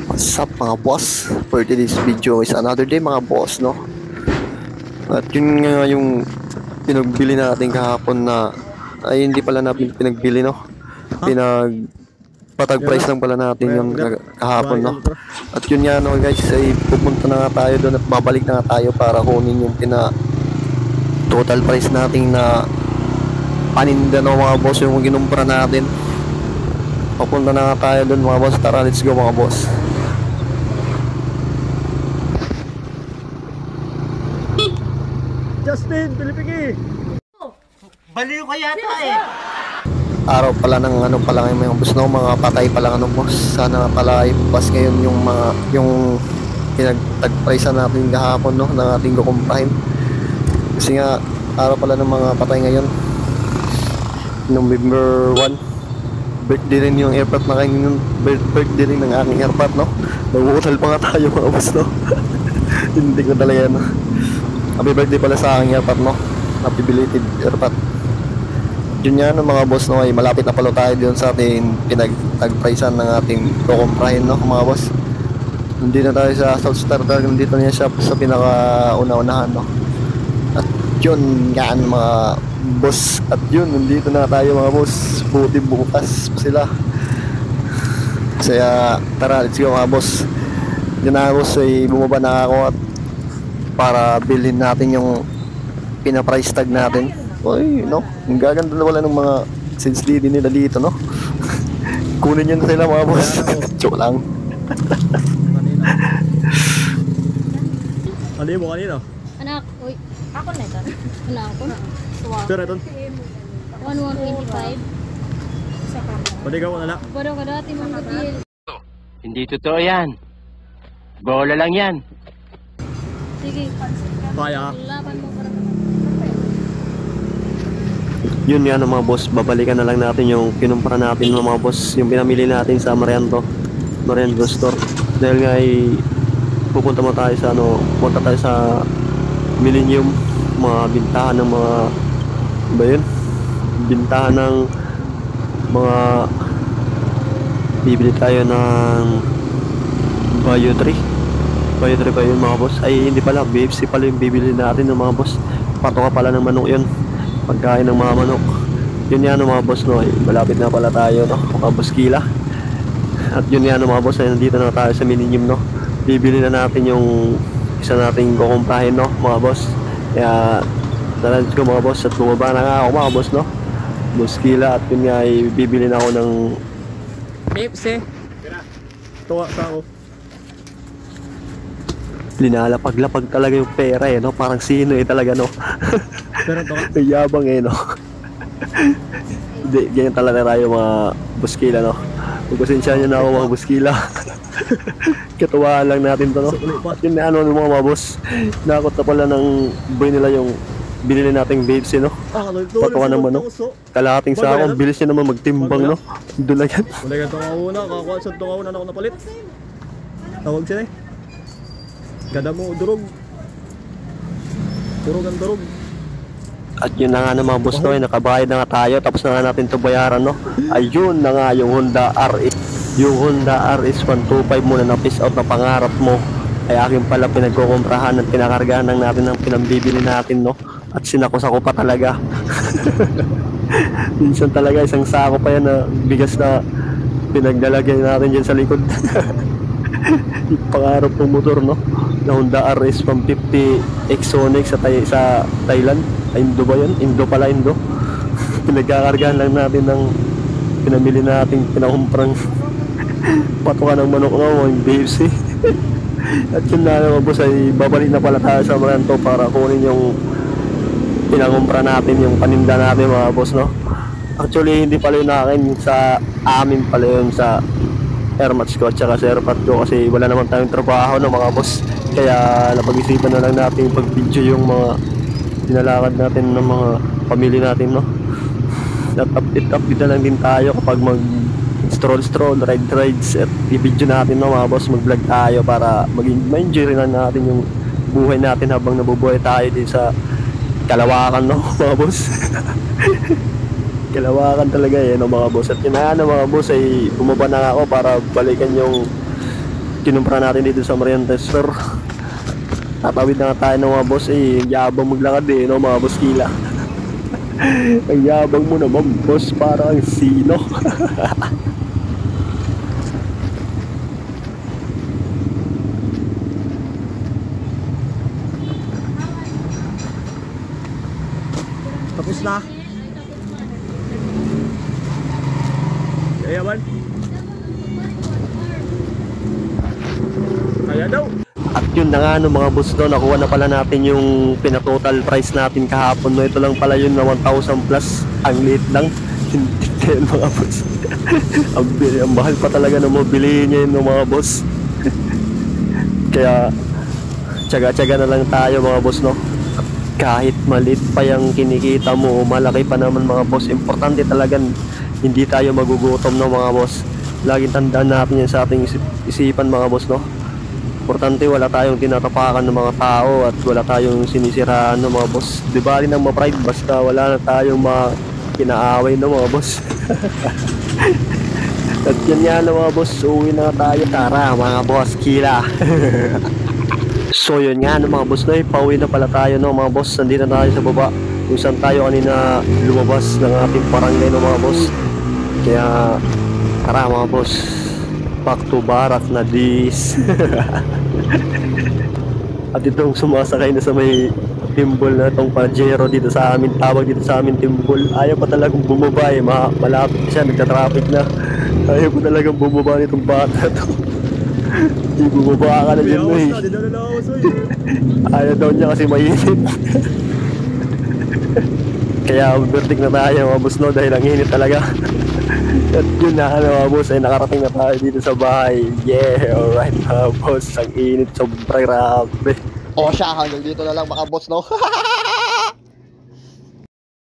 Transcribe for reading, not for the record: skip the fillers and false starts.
What's up mga boss? For today's video is another day mga boss, no? At yun nga yung pinagbili natin kahapon na ay hindi pala natin pinagbili, no? Patag price lang pala natin yung kahapon, no? At yun nga, no guys, ay pupunta na nga tayo doon at babalik na nga tayo para kunin yung total price natin na paninda, no mga boss, yung ginumpra natin. Papunta na nga tayo doon mga boss. Tara, let's go mga boss. Justin, Pilipigi! Baliw ka yata eh. Araw pala ng ano pala ngayon mga boss, no? Mga patay pala ano boss. Sana pala ay bukas ngayon yung pinagtag-price natin kahapon, no? Na ating kukumpahin. Kasi nga araw pala ng mga patay ngayon. November 1. Birthday rin yung airport na kayo yung birthday rin ng aking airport, no? Nag-uutal pa nga tayo mga boss, no? Hindi ko talaga, no? Happy birthday pala sa aking airport, no? Happy belated airport. Yun nga, no, mga boss, no? Ay malapit na pala tayo dun sa ating pinag-pricean ng ating kukumprahin, no? Mga boss. Nandito na tayo sa South Star. Nandito niya siya sa pinaka-una-unahan, no? At yun nga, mga boss, at yun, nandito na tayo mga boss. Buti bukas pa sila. Kaya tara, let's go mga boss. Yun na boss, ay bumaba na ako at para bilhin natin yung pina-price tag natin. Uy, no? Ang gaganda na wala ng mga sales lady nila dito, no? Kunin yun na sila mga boss. Joke lang. Ano mo kanino? Anak, uy, ako na ito. Anak ko na. Pero ito? 1125. Paligaw ko na lang. Pero ka dati mong deal. Hindi totoo yan. Bola lang yan. Sige. Kaya. Laban mo para Yun yan mga boss, babalikan na lang natin yung kinumpara natin mga boss, yung pinamili natin sa Marianto Store. Dahil nga ay pupunta tayo sa Millennium, mga bintahan ng mga ba yun? Bintahan ng mga bibili tayo ng Bio 3 ba yun mga boss? Ay hindi pala, BFC pala yung bibili natin ng mga boss. Patoka pala ng manok yun, pagkain ng mga manok. Yun yan mga boss, no? Ay, malapit na pala tayo, no? Mga boss kila. At yun yan mga boss, ay nandito na tayo sa Millennium, no? Bibili na natin yung isa nating kukumprahin, no mga boss. Kaya tara ko mga boss, at bumaba na nga ako mga boss, no? Boss kila, at yun nga ay bibili na ako ng Pepsi. Tuwa sa ako. linalapag-lapag talaga yung pera eh, no? Parang sino eh talaga, no? Pero ito ka. Yabang eh, no? Hindi, ganyan talaga tayo mga buskila, no? Pagpasensya nyo na ako mga buskila. Katuwaan lang natin to, no? At yun na ano mga boss, nakakot na pala ng buhay nila yung binili nating babes, no? Patuwa naman, no? Kalahating sa ako, bilis niya naman magtimbang, no? Doon lang yan. Wala ka itong kauna, kakuha sa itong kauna na ako napalit. Tawag sila eh. Gada mo, durog. Durog ang durog. At yun na nga na mga boss, no? Nakabayad na nga tayo, tapos na nga natin ito bayaran, no? Ayun na nga yung Honda RS. Yung Honda RS 125 mo na na-piss out na pangarap mo ay akin pala pinagkukumprahan at pinakargahan lang natin ng pinambibili natin, no? At sinako-sako pa talaga. Minsan talaga isang sako pa yan na bigas na pinagdalagyan natin dyan sa likod. Yung pangarap ng motor, no? Na Honda RS 150 Exonic sa Thailand. Ay, Indo ba yun? Indo pala, Indo. Pinagkakargahan lang natin ng pinamili nating pinakumprang patukan ng manok, no? Yung BFC. At yun na naman boss, ay babalik na pala tayo sa Marianto para kunin yung pinakumpra natin, yung paninda natin mga boss, no? Actually hindi pala yun akin, sa amin pala yun, sa airmats ko at saka sa airpot ko, kasi wala naman tayong trabaho, no mga boss. Kaya napag-isipan na lang natin pag-video yung mga dinalakad natin ng mga pamilya natin, no? At update na lang din tayo kapag stroll, rides at i-video natin, no mga boss, mag-vlog tayo para ma-enjoy rin natin yung buhay natin habang nabubuhay tayo din sa Kalawakan, no mga boss. Kalawakan talaga eh, no mga boss. At yun na mga boss, ay bumaba na ako para balikan yung kinumpra natin dito sa Mariantes Store. Tatawid na nga tayo ng mga boss eh. Yabang maglakad eh, no mga boss Kila. Ang yabang mo naman boss, para ang sino. Tapos na. Kaya man. Kaya daw. At yun na nga no mga boss no, nakuha na pala natin yung pinatotal price natin kahapon no. Ito lang pala yun na 1,000 plus. Ang liit lang. Hindi kayo mga boss. ang mahal pa talaga na mabili niya yun no, mga boss. Kaya tsaga-tsaga na lang tayo mga boss no. Kahit maliit pa yung kinikita mo, malaki pa naman mga boss. Importante talagang hindi tayo magugutom no mga boss. Laging tandaan natin yan sa ating isipan mga boss no. Importante wala tayong tinatapakan ng mga tao at wala tayong sinisiraan ng mga boss. Di ba rin ang ma-pride basta wala na tayong kinaaway ng mga boss. At yan nga na mga boss, uwi na tayo. Tara mga boss, Kila. So yun nga no mga boss no, pauwi na pala tayo no mga boss. Nandito na tayo sa baba kung saan tayo kanina lumabas ng ating barangay no mga boss. Kaya tara mga boss, back to barak na this. At itong sumasakay na sa may timbol na itong Pajero dito sa amin, tawag dito sa amin timbol. Ayaw pa talagang bumaba eh, malapit siya, nagka-traffic na. Ayaw ko talagang bumaba nitong bata to. Hindi bumaba ka na dyan eh. Ayaw daw niya kasi mainit. Kaya overtake na tayo mga boss no, dahil ang init talaga. At yun na mga boss ay nakarating na tayo dito sa bahay. Yeah, alright mga boss, ang init, sobrang grabe. O siya, hanggang dito na lang mga boss no.